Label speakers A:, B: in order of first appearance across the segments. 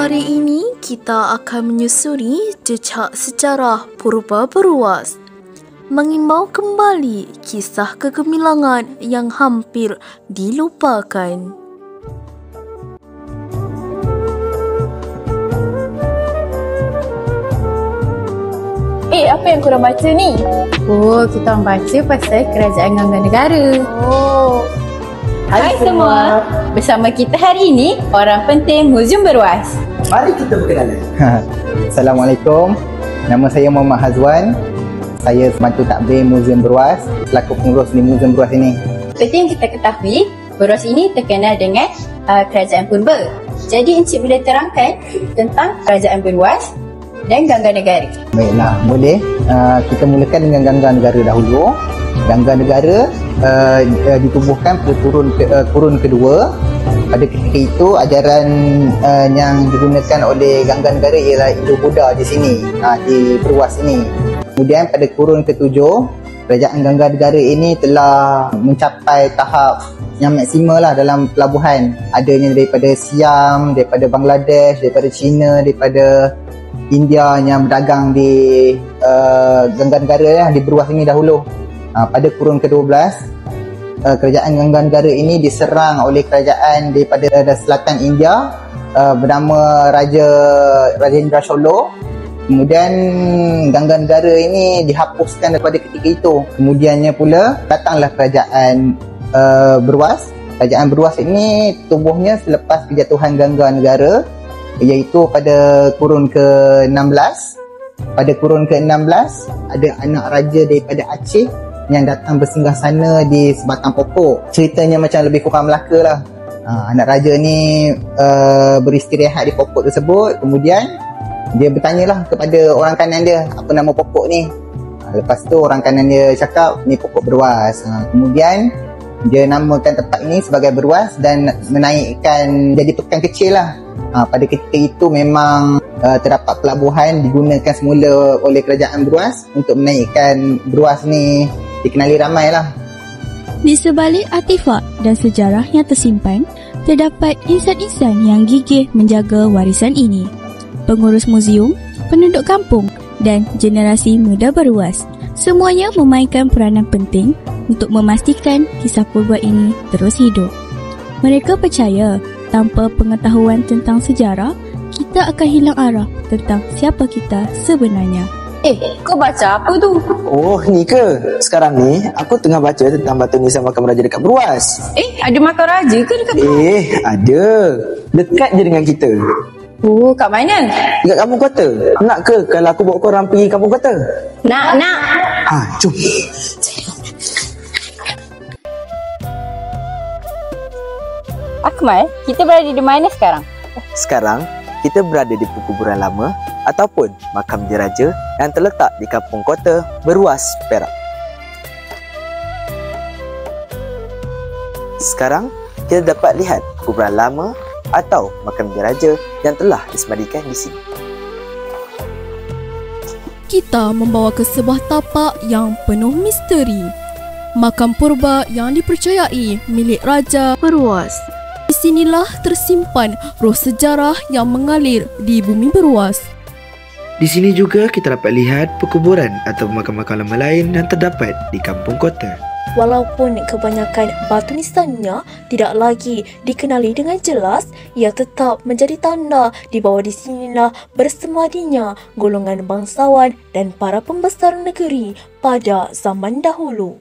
A: Hari ini kita akan menyusuri jejak sejarah Purba Beruas, mengimbau kembali kisah kegemilangan yang hampir dilupakan.
B: Apa yang korang baca ni?
C: Oh, kita orang baca pasal Kerajaan Gangga Negara.
B: Oh. Hai semua. Bersama kita hari ini, orang penting Muzium Beruas.
D: Mari kita berkenalan.
E: Assalamualaikum. Nama saya Muhammad Hazwan. Saya pembantu takbir Muzium Beruas, selaku pengurus di Muzium Beruas ini.
B: Seperti yang kita ketahui, Beruas ini terkenal dengan Kerajaan Purba. Jadi Encik boleh terangkan tentang Kerajaan Beruas dan Gangga Negara.
E: Baiklah, boleh. Kita mulakan dengan Gangga Negara dahulu. Gangga Negara ditubuhkan pada kurun kedua. Pada ketika itu, ajaran yang digunakan oleh Gangga Negara ialah Indo-Buddha di sini, di Beruas ini. Kemudian pada kurun ketujuh, Kerajaan Gangga Negara ini telah mencapai tahap yang maksimal lah dalam pelabuhan. Adanya daripada Siam, daripada Bangladesh, daripada China, daripada India yang berdagang di Gangga Negara di Beruas ini dahulu. Pada kurun ke-12, Kerajaan Gangga Negara ini diserang oleh kerajaan daripada selatan India bernama Raja Rajendra Chola. Kemudian Gangga Negara ini dihapuskan daripada ketika itu. Kemudiannya pula datanglah Kerajaan Beruas. Kerajaan Beruas ini tubuhnya selepas kejatuhan Gangga Negara, iaitu pada kurun ke-16. Pada kurun ke-16 ada anak raja daripada Aceh yang datang bersinggah sana di sebatang pokok. Ceritanya macam lebih kurang Melaka lah. Anak raja ni beristirahat di pokok tersebut. Kemudian dia bertanyalah kepada orang kanan dia, apa nama pokok ni. Lepas tu orang kanan dia cakap, ni pokok Beruas. Kemudian dia namakan tempat ini sebagai Beruas dan menaikkan jadi pekan kecil lah. Pada ketika itu memang terdapat pelabuhan digunakan semula oleh Kerajaan Beruas untuk menaikkan Beruas ni dikenali ramai lah.
F: Di sebalik artifak dan sejarah yang tersimpan, terdapat insan-insan yang gigih menjaga warisan ini. Pengurus muzium, penduduk kampung dan generasi muda Beruas, semuanya memainkan peranan penting untuk memastikan kisah purba ini terus hidup. Mereka percaya tanpa pengetahuan tentang sejarah, kita akan hilang arah tentang siapa kita sebenarnya.
B: Kau baca apa tu?
D: Oh, ni ke? Sekarang ni, aku tengah baca tentang batu nisan makam raja dekat Beruas.
B: Ada makam raja ke dekat Beruas?
D: Ada. Dekat je dengan kita.
B: Oh, kat mana?
D: Dekat kampung kota. Nak ke kalau aku bawa korang pergi kampung kota?
B: Nak.
D: Jom.
B: Akmal, kita berada di mana sekarang?
G: Sekarang, kita berada di perkuburan lama ataupun makam diraja yang terletak di kampung kota Beruas, Perak. Sekarang, kita dapat lihat perkuburan lama atau makam diraja yang telah disemadikan di sini.
A: Kita membawa ke sebuah tapak yang penuh misteri. Makam purba yang dipercayai milik Raja Beruas. Di sinilah tersimpan roh sejarah yang mengalir di bumi Beruas.
H: Di sini juga kita dapat lihat perkuburan atau makam-makam lama lain yang terdapat di kampung kota.
A: Walaupun kebanyakan batu nisannya tidak lagi dikenali dengan jelas, ia tetap menjadi tanda di bawah di sinilah bersemadinya golongan bangsawan dan para pembesar negeri pada zaman dahulu.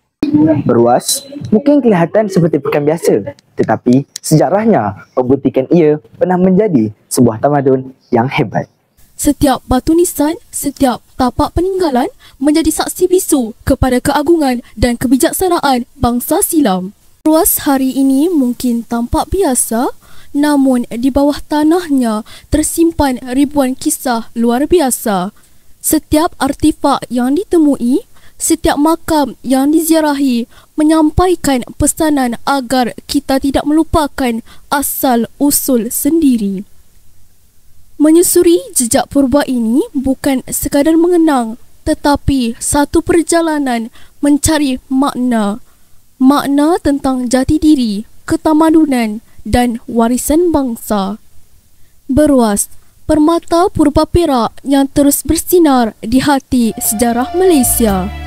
G: Beruas mungkin kelihatan seperti pekan biasa, tetapi sejarahnya membuktikan ia pernah menjadi sebuah tamadun yang hebat.
A: Setiap batu nisan, setiap tapak peninggalan menjadi saksi bisu kepada keagungan dan kebijaksanaan bangsa silam. Beruas hari ini mungkin tampak biasa, namun di bawah tanahnya tersimpan ribuan kisah luar biasa. Setiap artifak yang ditemui, setiap makam yang diziarahi menyampaikan pesanan agar kita tidak melupakan asal-usul sendiri. Menyusuri jejak purba ini bukan sekadar mengenang, tetapi satu perjalanan mencari makna. Makna tentang jati diri, ketamadunan dan warisan bangsa. Beruas permata purba Perak yang terus bersinar di hati sejarah Malaysia.